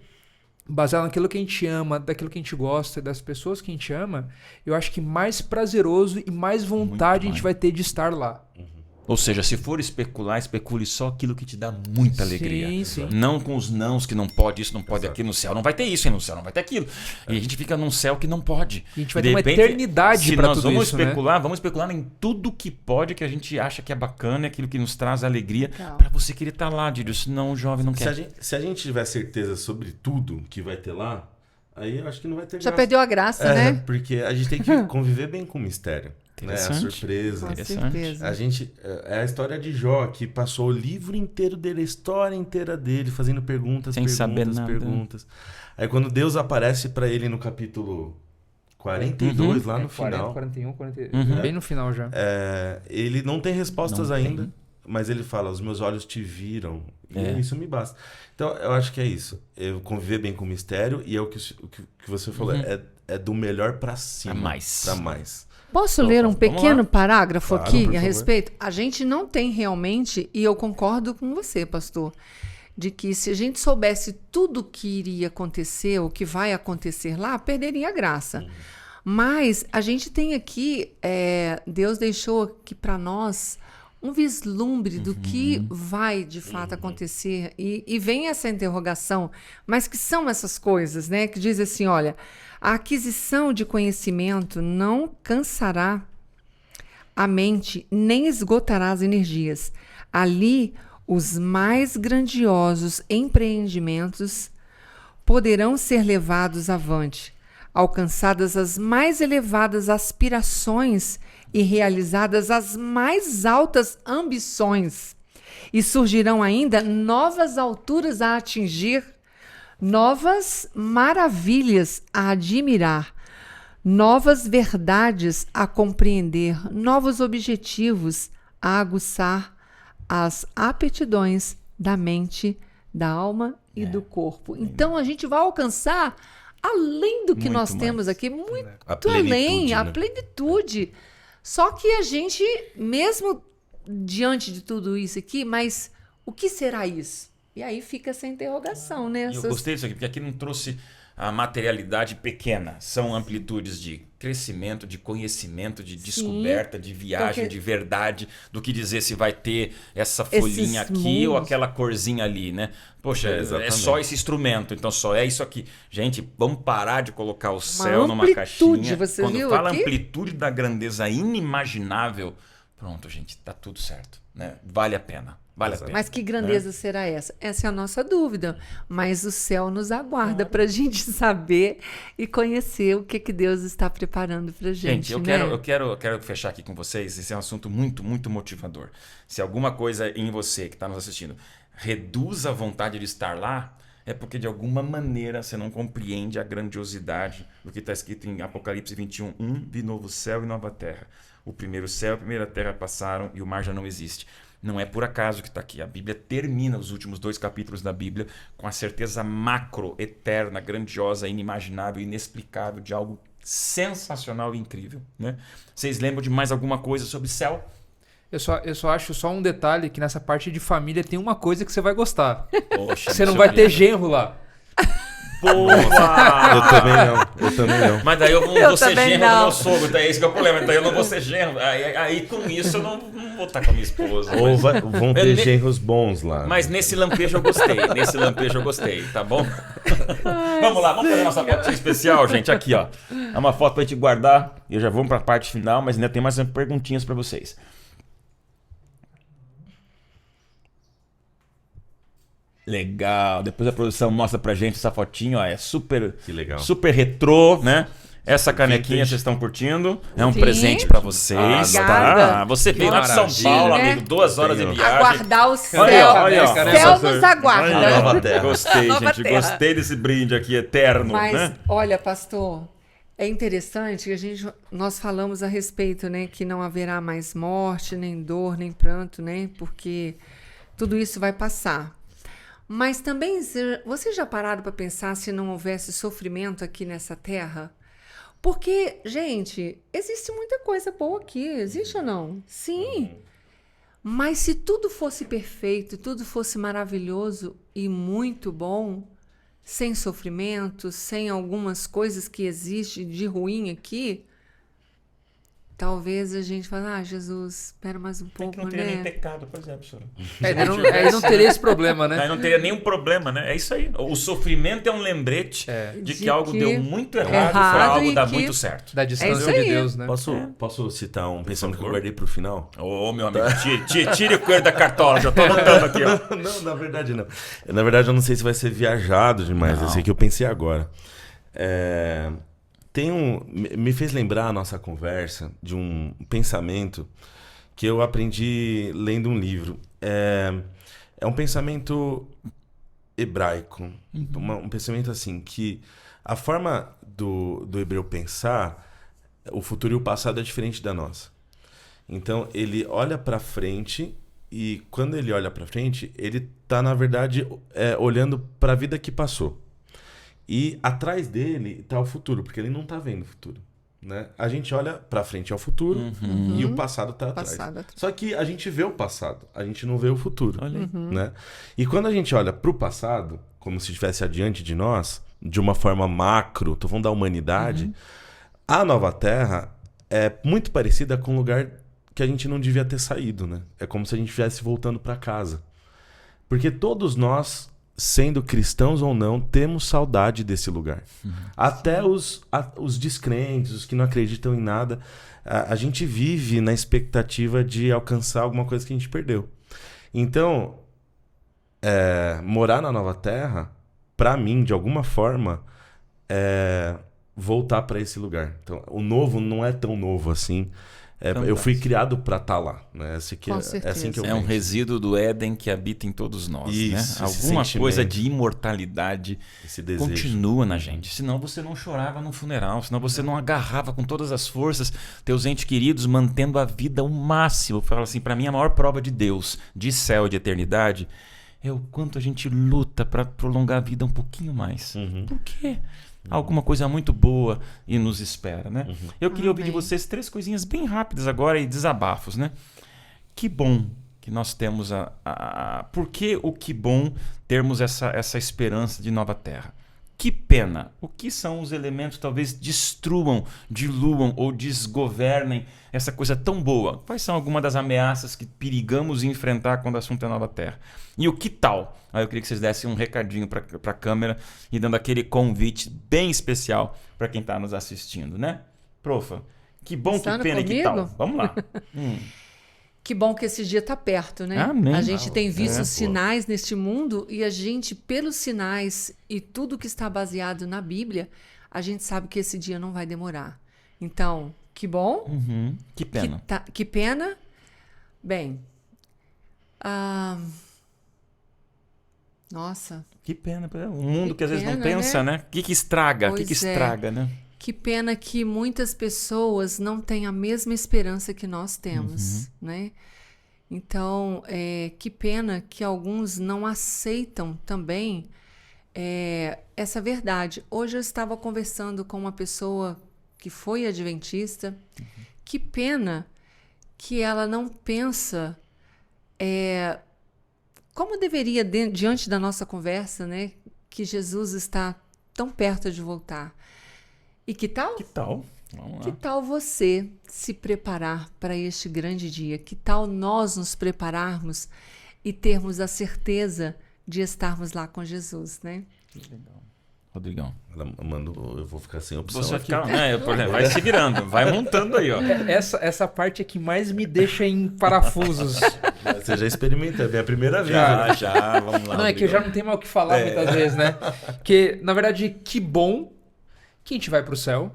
baseado naquilo que a gente ama, daquilo que a gente gosta, das pessoas que a gente ama, eu acho que mais prazeroso e mais vontade a gente vai ter de estar lá. Ou seja, se for especular, especule só aquilo que te dá muita alegria. Sim, sim. Não com os nãos que não pode isso, não pode aquilo. No céu não vai ter isso, e no céu não vai ter aquilo. E a gente fica num céu que não pode. E a gente vai de ter uma repente, eternidade se pra nós tudo vamos isso, né? especular, vamos especular em tudo que pode, que a gente acha que é bacana, aquilo que nos traz alegria, Legal. pra você querer estar lá, Dídio. Senão o jovem não Se quer. a gente tiver certeza sobre tudo que vai ter lá, aí eu acho que não vai ter Já graça. perdeu a graça, né? Porque a gente tem que conviver bem com o mistério. Né? A Interessante. surpresa. Com Interessante. certeza. A gente. É a história de Jó, que passou o livro inteiro dele, a história inteira dele, fazendo perguntas, Sem saber nada. perguntas. Aí quando Deus aparece pra ele no capítulo 42, lá no 40, final, 41, 40, Uhum. bem no final já. ele não tem respostas Não ainda, tem. mas ele fala: os meus olhos te viram. E É. isso me basta. Então eu acho que é isso. Eu conviver bem com o mistério e é o que você falou. É do melhor pra cima. Pra mais. Pra mais. Posso Então, ler um vamos lá. pequeno parágrafo Claro, aqui por a favor. respeito? A gente não tem realmente, e eu concordo com você, pastor, de que se a gente soubesse tudo o que iria acontecer, o que vai acontecer lá, perderia a graça. Mas a gente tem aqui, Deus deixou aqui para nós um vislumbre do que vai de fato acontecer. E vem essa interrogação, mas que são essas coisas, né? Que diz assim, olha, a aquisição de conhecimento não cansará a mente, nem esgotará as energias. Ali, os mais grandiosos empreendimentos poderão ser levados avante, alcançadas as mais elevadas aspirações e realizadas as mais altas ambições. E surgirão ainda novas alturas a atingir, novas maravilhas a admirar, novas verdades a compreender, novos objetivos a aguçar as aptidões da mente, da alma e do corpo. Então a gente vai alcançar além do que Muito nós mais. temos aqui, muito A plenitude, além, a né? plenitude. Só que a gente, mesmo diante de tudo isso aqui, mas o que será isso? E aí fica essa interrogação, né? Eu gostei disso aqui, porque aqui não trouxe a materialidade pequena. São amplitudes de crescimento, de conhecimento, de descoberta, de viagem, de verdade, do que dizer se vai ter essa folhinha aqui ou aquela corzinha ali, né? Poxa, é só esse instrumento, então só é isso aqui. Gente, vamos parar de colocar o céu numa caixinha. Quando fala amplitude da grandeza inimaginável, pronto, gente, tá tudo certo, né? Vale a pena. Vale a pena. Mas que grandeza será essa? Essa é a nossa dúvida. Mas o céu nos aguarda para a gente saber e conhecer o que Deus está preparando para gente. Gente, eu quero fechar aqui com vocês. Esse é um assunto muito, muito motivador. Se alguma coisa em você que está nos assistindo reduz a vontade de estar lá, é porque de alguma maneira você não compreende a grandiosidade do que está escrito em Apocalipse 21:1, vi novo céu e nova terra. O primeiro céu e a primeira terra passaram e o mar já não existe. Não é por acaso que está aqui. A Bíblia termina os últimos 2 capítulos da Bíblia com a certeza macro, eterna, grandiosa, inimaginável, inexplicável de algo sensacional e incrível, né? Vocês lembram de mais alguma coisa sobre céu? Eu só acho só um detalhe, que nessa parte de família tem uma coisa que você vai gostar. Poxa, você não vai ter genro lá. Boa! Eu também não. Mas daí eu não vou ser genro do meu sogro, daí esse que é o problema. Daí eu não vou ser genro. Aí com isso eu não vou estar com a minha esposa. Ou vão ter genros bons lá. Mas nesse lampejo eu gostei. Tá bom? Vamos lá, vamos fazer nossa foto especial, gente. Aqui, ó. É uma foto pra gente guardar. E já vamos pra parte final, mas ainda tem mais perguntinhas pra vocês. Legal. Depois a produção mostra pra gente essa fotinho, ó. É super, que legal. Super retrô, né? Essa canequinha vocês estão curtindo? É um presente pra vocês, tá? Você veio lá de São Paulo, amigo, 2 horas de viagem. Aguardar o céu. Olha, o céu nos aguarda. Nova terra. Gostei, gente. Gostei desse brinde aqui eterno. Mas, né? olha, pastor, é interessante que nós falamos a respeito, né? Que não haverá mais morte, nem dor, nem pranto, né? Porque tudo isso vai passar. Mas também, vocês já pararam para pensar se não houvesse sofrimento aqui nessa terra? Porque, gente, existe muita coisa boa aqui, existe ou não? Sim. Mas se tudo fosse perfeito, tudo fosse maravilhoso e muito bom, sem sofrimento, sem algumas coisas que existem de ruim aqui, talvez a gente fale, Jesus, espera mais um pouco, não teria nem pecado, por exemplo, senhor. Aí não teria esse problema, né? Aí não teria nenhum problema, né? É isso aí. O sofrimento é um lembrete de que algo deu muito errado para algo dar muito certo. Da distância de Deus, né? Posso citar um pensamento que eu guardei pro final? Ô, meu amigo, tire o coelho da cartola, já tô anotando aqui, ó. Não, na verdade não. Na verdade eu não sei se vai ser viajado demais, eu sei que eu pensei agora. Me fez lembrar a nossa conversa de um pensamento que eu aprendi lendo um livro. É um pensamento hebraico. Um pensamento assim, que a forma do hebreu pensar, o futuro e o passado é diferente da nossa. Então ele olha para frente e quando ele olha para frente, ele está na verdade olhando para a vida que passou. E atrás dele está o futuro, porque ele não está vendo o futuro, né? A gente olha para frente ao futuro e o passado está atrás. Só que a gente vê o passado, a gente não vê o futuro, né? E quando a gente olha para o passado, como se estivesse adiante de nós, de uma forma macro, tô falando da humanidade, a Nova Terra é muito parecida com um lugar que a gente não devia ter saído, né? É como se a gente estivesse voltando para casa. Porque todos nós, sendo cristãos ou não, temos saudade desse lugar. Até os descrentes, os que não acreditam em nada, a gente vive na expectativa de alcançar alguma coisa que a gente perdeu. Então, morar na Nova Terra, para mim, de alguma forma, é voltar para esse lugar. Então, o novo não é tão novo assim. Eu fui criado para estar lá, né? Assim que eu um resíduo do Éden que habita em todos nós, isso, né? Alguma coisa de imortalidade continua na gente. Senão você não chorava no funeral, senão você não agarrava com todas as forças teus entes queridos, mantendo a vida ao máximo. Fala assim, para mim a maior prova de Deus, de céu e de eternidade, é o quanto a gente luta para prolongar a vida um pouquinho mais. Por quê? Alguma coisa muito boa e nos espera, né? Eu queria ouvir de vocês 3 coisinhas bem rápidas agora e desabafos, né? Que bom que nós temos por que o que bom termos essa esperança de nova terra? Que pena! O que são os elementos que talvez destruam, diluam ou desgovernem essa coisa tão boa? Quais são algumas das ameaças que perigamos enfrentar quando o assunto é nova terra? E o que tal? Aí eu queria que vocês dessem um recadinho para a câmera e dando aquele convite bem especial para quem está nos assistindo, né? Profa, que bom, que pena e que tal? Vamos lá. Que bom que esse dia está perto, né? Amém. A gente tem visto sinais neste mundo e a gente, pelos sinais e tudo que está baseado na Bíblia, a gente sabe que esse dia não vai demorar. Então, que bom. Que pena. Que pena. Bem, nossa. Que pena. Um mundo que às vezes não pensa, né? O que estraga? O que estraga, né? Que pena que muitas pessoas não têm a mesma esperança que nós temos, né? Então, que pena que alguns não aceitam também essa verdade. Hoje eu estava conversando com uma pessoa que foi adventista. Que pena que ela não pensa como deveria, diante da nossa conversa, né? Que Jesus está tão perto de voltar. E que tal? Que tal? Vamos lá. Que tal você se preparar para este grande dia? Que tal nós nos prepararmos e termos a certeza de estarmos lá com Jesus, né? Que legal. Rodrigão. Ela mandou, eu vou ficar sem opção Você aqui. Vai se virando, vai montando aí, ó. Essa parte é que mais me deixa em parafusos. Você já experimenta, é a primeira vez. Já, vamos lá. Não, é que eu já não tenho mais o que falar muitas vezes, né? Porque, na verdade, que bom que a gente vai pro céu.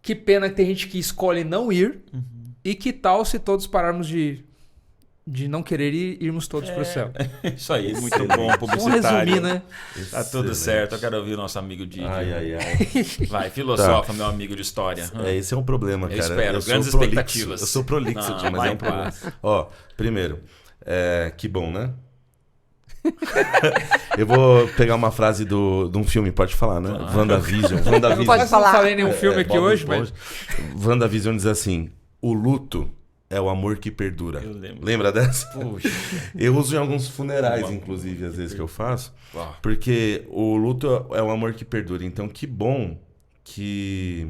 Que pena que tem gente que escolhe não ir. E que tal se todos pararmos de não querer ir, irmos todos pro céu? Isso aí, muito bom, publicitário. Vamos resumir, né? Tá tudo certo, eu quero ouvir o nosso amigo Didi. Ai. Vai, filosofa, meu amigo de história. Esse é um problema, cara. Eu espero, grandes sou prolixo, expectativas. Eu sou prolixo, Não, mas é um problema. Ó, primeiro, que bom, né? Eu vou pegar uma frase de um filme, pode falar, né? WandaVision. Não pode falar. Não falei nenhum filme aqui hoje, mas... WandaVision diz assim: o luto é o amor que perdura. Eu lembro. Lembra dessa? Puxa. Eu uso em alguns funerais, inclusive, às vezes que eu faço. Porque o luto é o amor que perdura. Então, que bom que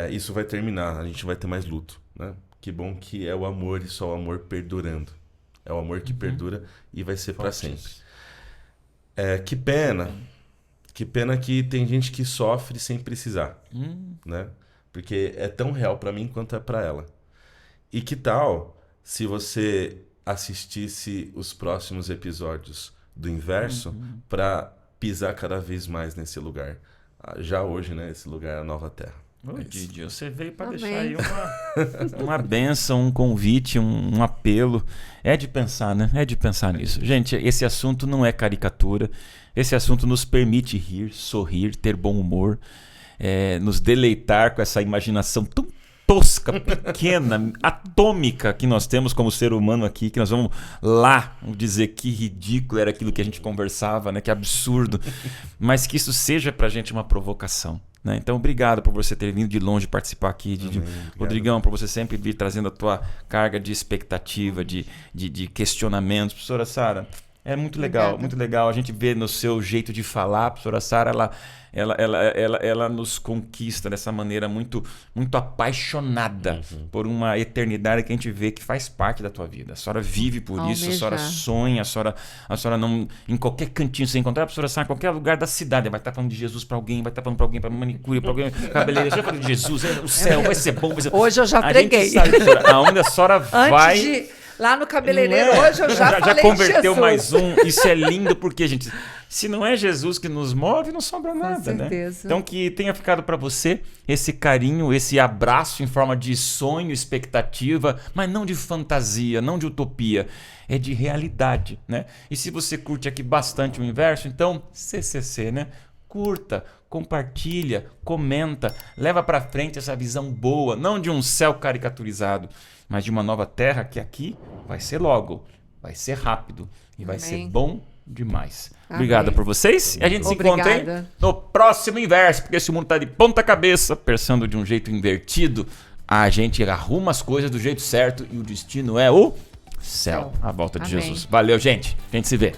isso vai terminar. A gente vai ter mais luto, né? Que bom que é o amor e só o amor perdurando. É o amor que perdura e vai ser para sempre. Que pena. Que pena que tem gente que sofre sem precisar, né? Porque é tão real para mim quanto é para ela. E que tal se você assistisse os próximos episódios do Inverso para pisar cada vez mais nesse lugar? Já hoje, né? Esse lugar é a nova terra. Ô, Didi, você veio para deixar aí uma bênção, um convite, um apelo. É de pensar, né? É de pensar nisso. Gente, esse assunto não é caricatura. Esse assunto nos permite rir, sorrir, ter bom humor, nos deleitar com essa imaginação tão tosca, pequena, atômica que nós temos como ser humano aqui, que nós vamos lá dizer que ridículo era aquilo que a gente conversava, né? Que absurdo. Mas que isso seja pra gente uma provocação. Né? Então, obrigado por você ter vindo de longe participar aqui. Rodrigão, por você sempre vir trazendo a tua carga de expectativa, de questionamentos. Professora Sara, é muito legal, muito legal. A gente vê no seu jeito de falar, a professora Sara, ela nos conquista dessa maneira muito, muito apaixonada por uma eternidade que a gente vê que faz parte da tua vida. A senhora vive por isso, a senhora sonha, a senhora não, em qualquer cantinho, você encontrar a professora Sara em qualquer lugar da cidade, vai estar falando de Jesus para alguém, vai estar falando para alguém, para manicure, para alguém, cabeleireiro, já falando de Jesus, o céu vai ser bom. Vai ser... Hoje eu já preguei. Sabe, aonde a senhora vai... Lá no cabeleireiro, hoje eu já falei converteu Jesus. Mais um. Isso é lindo porque, gente, se não é Jesus que nos move, não sobra nada, Com certeza. Né? Então que tenha ficado para você esse carinho, esse abraço em forma de sonho, expectativa, mas não de fantasia, não de utopia, é de realidade, né? E se você curte aqui bastante o Inverso, então CCC, né? Curta, compartilha, comenta, leva para frente essa visão boa, não de um céu caricaturizado, mas de uma nova terra que aqui vai ser logo, vai ser rápido e vai ser bom demais. Obrigado por vocês e a gente se encontra aí no próximo Inverso, porque esse mundo está de ponta cabeça, pensando de um jeito invertido. a gente arruma as coisas do jeito certo e o destino é o céu. A volta de Amém. Jesus. Valeu, gente. A gente se vê.